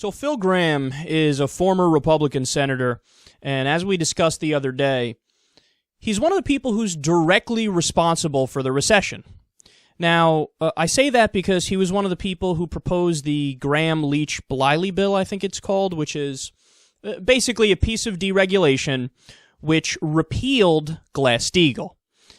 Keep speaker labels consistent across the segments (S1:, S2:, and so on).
S1: So Phil Gramm is a former Republican senator, and as we discussed the other day, he's one of the people who's directly responsible for the recession. Now, I say that because he was one of the people who proposed the Gramm-Leach-Bliley bill, I think it's called, which is basically a piece of deregulation which repealed Glass-Steagall.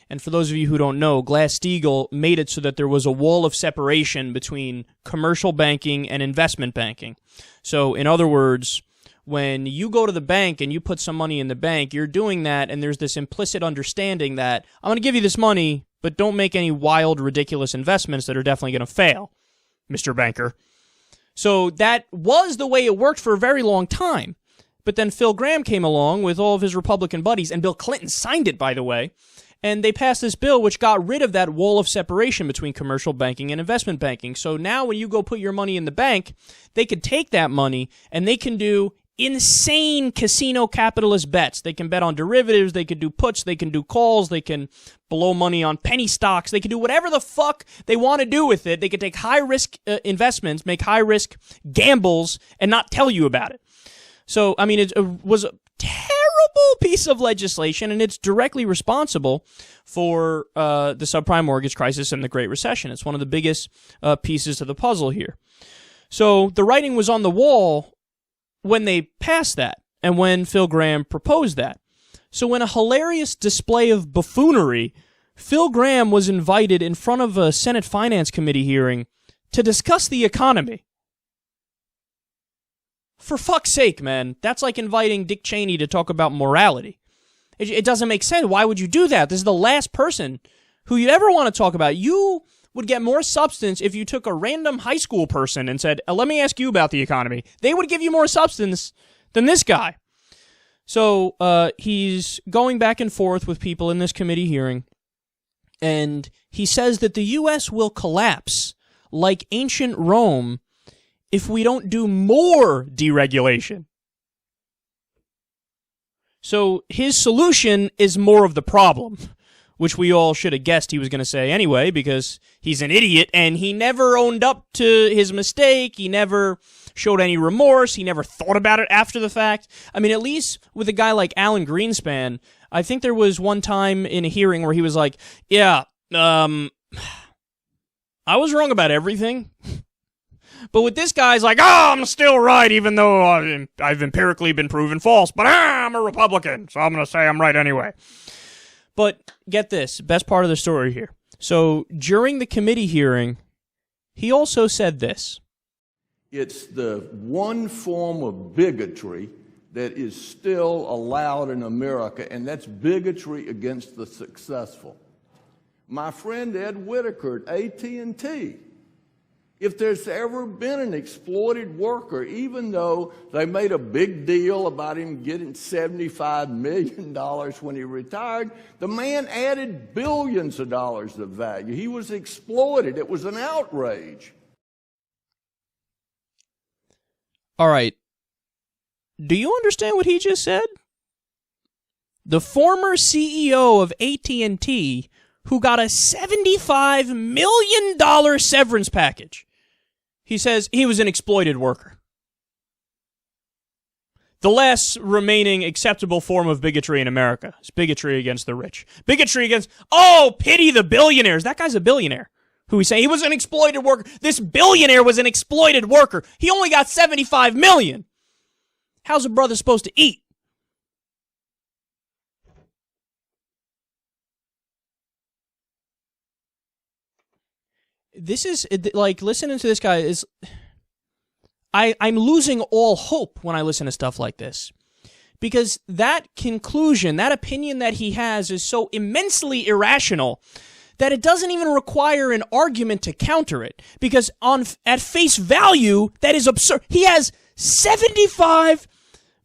S1: And for those of you who don't know, Glass-Steagall made it so that there was a wall of separation between commercial banking and investment banking. So, in other words, when you go to the bank and you put some money in the bank, you're doing that, and there's this implicit understanding that I'm going to give you this money, but don't make any wild, ridiculous investments that are definitely going to fail, Mr. Banker. So that was the way it worked for a very long time. But then Phil Gramm came along with all of his Republican buddies, and Bill Clinton signed it, by the way, and they passed this bill which got rid of that wall of separation between commercial banking and investment banking. So now when you go put your money in the bank, they could take that money and they can do insane casino capitalist bets. They can bet on derivatives, they can do puts, they can do calls, they can blow money on penny stocks, they can do whatever the fuck they want to do with it. They can take high-risk investments, make high-risk gambles, and not tell you about it. So, I mean, it was a terrible piece of legislation, and it's directly responsible for the subprime mortgage crisis and the Great Recession. It's one of the biggest pieces of the puzzle here. So the writing was on the wall when they passed that, and when Phil Gramm proposed that. So in a hilarious display of buffoonery, Phil Gramm was invited in front of a Senate Finance Committee hearing to discuss the economy. For fuck's sake, man. That's like inviting Dick Cheney to talk about morality. It doesn't make sense. Why would you do that? This is the last person who you'd ever want to talk about. You would get more substance if you took a random high school person and said, let me ask you about the economy. They would give you more substance than this guy. So he's going back and forth with people in this committee hearing, and he says that the U.S. will collapse like ancient Rome if we don't do more deregulation. So his solution is more of the problem, which we all should have guessed he was going to say anyway, because he's an idiot, and he never owned up to his mistake, he never showed any remorse, he never thought about it after the fact. I mean, at least with a guy like Alan Greenspan, I think there was one time in a hearing where he was like, yeah, I was wrong about everything. But with this guy, he's like, I'm still right, even though I've empirically been proven false, but I'm a Republican, so I'm going to say I'm right anyway. But get this, best part of the story here. So during the committee hearing, he also said this.
S2: It's the one form of bigotry that is still allowed in America, and that's bigotry against the successful. My friend Ed Whitacre at AT&T, if there's ever been an exploited worker, even though they made a big deal about him getting $75 million when he retired, the man added billions of dollars of value. He was exploited. It was an outrage.
S1: All right. Do you understand what he just said? The former CEO of AT&T, who got a $75 million severance package, he says he was an exploited worker. The last remaining acceptable form of bigotry in America is bigotry against the rich. Bigotry against, pity the billionaires. That guy's a billionaire. Who he's saying he was an exploited worker. This billionaire was an exploited worker. He only got $75 million. How's a brother supposed to eat? This is, like, listening to this guy is... I'm losing all hope when I listen to stuff like this. Because that conclusion, that opinion that he has is so immensely irrational that it doesn't even require an argument to counter it. Because at face value, that is absurd. He has $75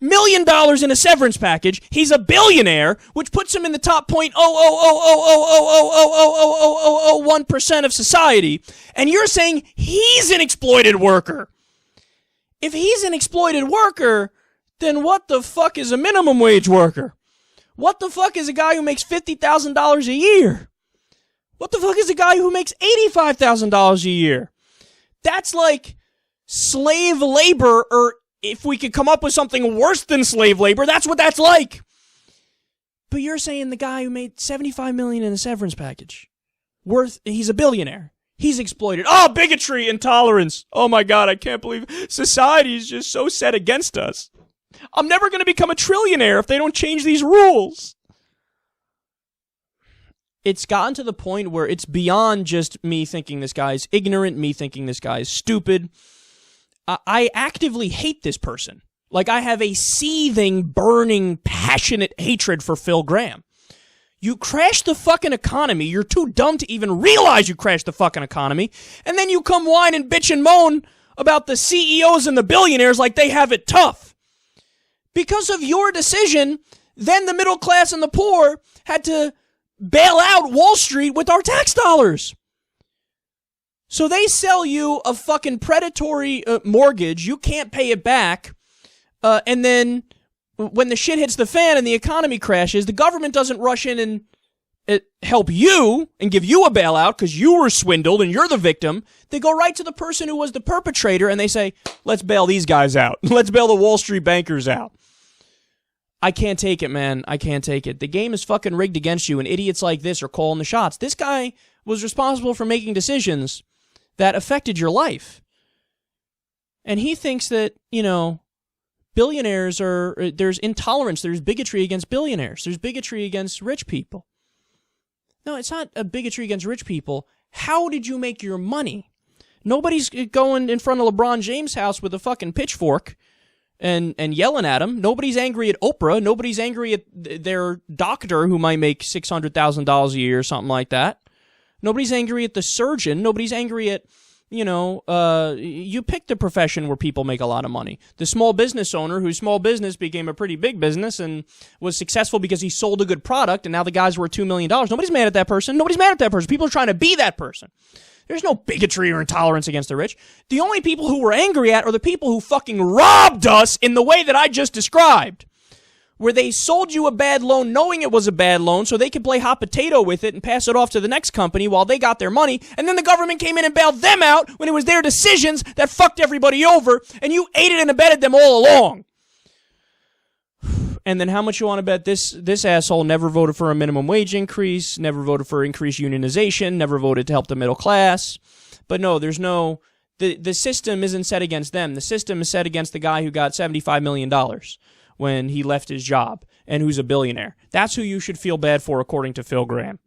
S1: million in a severance package. He's a billionaire, which puts him in the top 0.00000000001% of society. And you're saying he's an exploited worker. If he's an exploited worker, then what the fuck is a minimum wage worker? What the fuck is a guy who makes $50,000 a year? What the fuck is a guy who makes $85,000 a year? That's like slave labor, or if we could come up with something worse than slave labor, that's what that's like. But you're saying the guy who made $75 million in a severance package, he's a billionaire. He's exploited. Oh, bigotry, intolerance. Oh my God, I can't believe society is just so set against us. I'm never going to become a trillionaire if they don't change these rules. It's gotten to the point where it's beyond just me thinking this guy's ignorant, me thinking this guy's stupid. I actively hate this person. Like, I have a seething, burning, passionate hatred for Phil Gramm. You crashed the fucking economy. You're too dumb to even realize you crashed the fucking economy. And then you come whine and bitch and moan about the CEOs and the billionaires like they have it tough. Because of your decision, then the middle class and the poor had to bail out Wall Street with our tax dollars. So they sell you a fucking predatory mortgage. You can't pay it back. And then when the shit hits the fan and the economy crashes, the government doesn't rush in and help you and give you a bailout because you were swindled and you're the victim. They go right to the person who was the perpetrator and they say, let's bail these guys out. Let's bail the Wall Street bankers out. I can't take it, man. I can't take it. The game is fucking rigged against you, and idiots like this are calling the shots. This guy was responsible for making decisions that affected your life. And he thinks that, billionaires there's intolerance, there's bigotry against billionaires, there's bigotry against rich people. No, it's not a bigotry against rich people. How did you make your money? Nobody's going in front of LeBron James' house with a fucking pitchfork and yelling at him. Nobody's angry at Oprah. Nobody's angry at their doctor who might make $600,000 a year or something like that. Nobody's angry at the surgeon. Nobody's angry at, you pick the profession where people make a lot of money. The small business owner whose small business became a pretty big business and was successful because he sold a good product and now the guy's worth $2 million. Nobody's mad at that person. Nobody's mad at that person. People are trying to be that person. There's no bigotry or intolerance against the rich. The only people who we're angry at are the people who fucking robbed us in the way that I just described. Where they sold you a bad loan knowing it was a bad loan so they could play hot potato with it and pass it off to the next company while they got their money, and then the government came in and bailed them out when it was their decisions that fucked everybody over, and you aided and abetted them all along. And then how much you want to bet this asshole never voted for a minimum wage increase, never voted for increased unionization, never voted to help the middle class. But no, there's no... The system isn't set against them. The system is set against the guy who got $75 million when he left his job and who's a billionaire. That's who you should feel bad for, according to Phil Gramm.